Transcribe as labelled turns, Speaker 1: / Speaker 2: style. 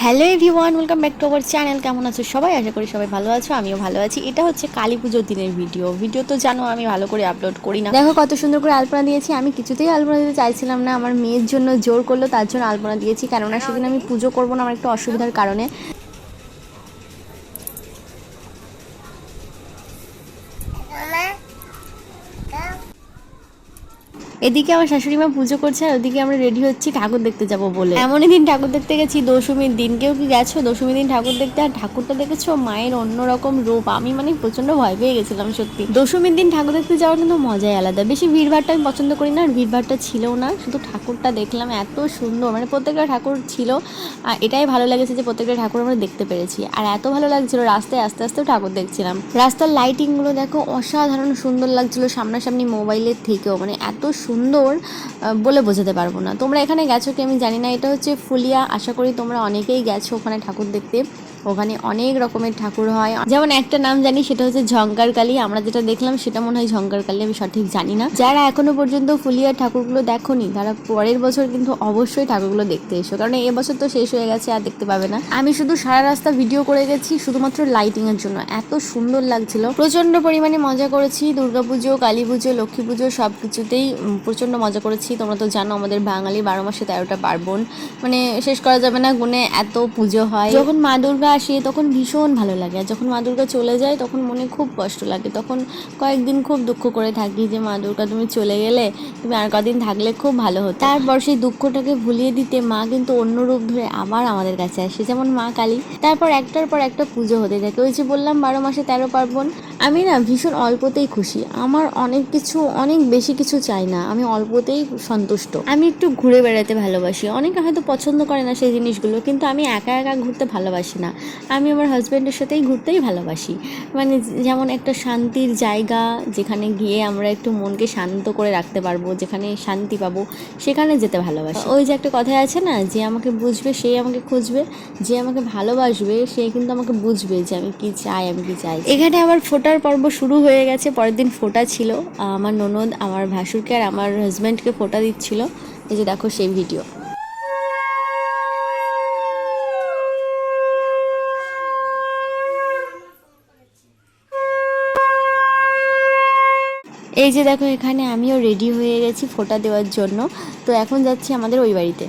Speaker 1: Hello everyone, welcome back to our channel. কেমন আছো সবাই? আশা করি সবাই ভালো আছো, আমিও ভালো আছি। এটা হচ্ছে কালী পুজোর দিনের ভিডিও তো জানো আমি ভালো করে আপলোড করি না। দেখো কত সুন্দর করে আলপনা দিয়েছি। আমি কিছুতেই আলপনা দিতে চাইছিলাম না, আমার মেয়ের জন্য জোর করলো, তার জন্য আলপনা দিয়েছি। কেননা সেদিন আমি পুজো করবো না, আমার একটু অসুবিধার কারণে। এদিকে আমার শাশুড়ি মা পুজো করছে আর ওদিকে আমরা রেডি হচ্ছি ঠাকুর দেখতে যাব বলে। এমনই দিন ঠাকুর দেখতে গেছি, দশমীর দিন। কেউ কি গেছো দশমীর দিন ঠাকুর দেখতে? আর ঠাকুরটা দেখেছো, মায়ের অন্যরকম রূপ। আমি মানে প্রচন্ড ভয় পেয়ে গেছিলাম সত্যি। দশমীর দিন ঠাকুর দেখতে যাওয়ার কিন্তু মজাই আলাদা। বেশি ভিড়ভাড়টা আমি পছন্দ করি না, আর ভিড়ভাড়টা ছিল না, শুধু ঠাকুরটা দেখলাম এত সুন্দর। মানে প্রত্যেকটা ঠাকুর ছিল, আর এটাই ভালো লেগেছে যে প্রত্যেকটা ঠাকুর আমরা দেখতে পেরেছি। আর এত ভালো লাগছিল, রাস্তায় আস্তে আস্তেও ঠাকুর দেখছিলাম। রাস্তার লাইটিংগুলো দেখো অসাধারণ সুন্দর লাগছিল সামনাসামনি মোবাইলের থেকেও। মানে এত সুন্দর বলে বোঝাতে পারবো না। তোমরা এখানে গেছো কি আমি জানি না। এটা হচ্ছে ফুলিয়া, আশা করি তোমরা অনেকেই গেছো ওখানে ঠাকুর দেখতে। ওখানে অনেক রকমের ঠাকুর হয়, যেমন একটা নাম জানি, সেটা হচ্ছে ঝঙ্কার কালী। আমরা যেটা দেখলাম সেটা মনে হয় ঝঙ্কার কালী, আমি সঠিক জানি না। যারা এখনো পর্যন্ত ফুলিয়ার ঠাকুরগুলো দেখোনি, তারা পরের বছর কিন্তু অবশ্যই ঠাকুরগুলো দেখতে এসো, কারণ এবছর তো শেষ হয়ে গেছে, আর দেখতে পাবে না। আমি শুধু সারা রাস্তা ভিডিও করে গেছি শুধুমাত্র লাইটিং এর জন্য, এত সুন্দর লাগছিল। প্রচন্ড পরিমাণে মজা করেছি। দুর্গাপুজো, কালী পুজো, লক্ষ্মী পুজো সবকিছুতেই প্রচণ্ড মজা করেছি। তোমরা তো জানো আমাদের বাঙালি 12 মাসে 13টা পার্বণ, মানে শেষ করা যাবে না গুণে, এত পুজো হয়। যখন মা দুর্গা আসে তখন ভীষণ ভালো লাগে, আর যখন মা দুর্গা চলে যায় তখন মনে খুব কষ্ট লাগে। তখন কয়েকদিন খুব দুঃখ করে থাকি যে মা দুর্গা তুমি চলে গেলে, তুমি আর কদিন থাকলে খুব ভালো হতো। তারপর সেই দুঃখটাকে ভুলিয়ে দিতে মা কিন্তু অন্য রূপ ধরে আবার আমাদের কাছে আসে, যেমন মা কালী। তারপর একটার পর একটা পুজো হতে থাকে। ওই যে বললাম 12 মাসে 13 পার্বণ। আমি না ভীষণ অল্পতেই খুশি, আমার অনেক বেশি কিছু চাই না, আমি অল্পতেই সন্তুষ্ট। আমি একটু ঘুরে বেড়াতে ভালোবাসি। অনেকে হয়তো পছন্দ করে না সেই জিনিসগুলো, কিন্তু আমি একা একা ঘুরতে ভালোবাসি না। আমি আমার হাজব্যান্ডের সাথেই ঘুরতেই ভালোবাসি। মানে যেমন একটা শান্তির জায়গা, যেখানে গিয়ে আমরা একটু মনকে শান্ত করে রাখতে পারবো, যেখানে শান্তি পাবো, সেখানে যেতে ভালোবাসি। ওই যে একটা কথাই আছে না, যে আমাকে বুঝবে সেই আমাকে খুঁজবে, যে আমাকে ভালোবাসবে সে কিন্তু আমাকে বুঝবে যে আমি কি চাই, আমি কি চাই। এখানে আবার ফোটার পর্ব শুরু হয়ে গেছে। পরের দিন ফোটা ছিল, আমার ননদ আমার ভাসুরকে আর আমার হাজব্যান্ডকে ফোটা দিচ্ছিল। এই যে দেখো সেই ভিডিও। এই যে দেখো এখানে আমিও রেডি হয়ে গেছি ফোটা দেওয়ার জন্য। তো এখন যাচ্ছি আমাদের ওই বাড়িতে।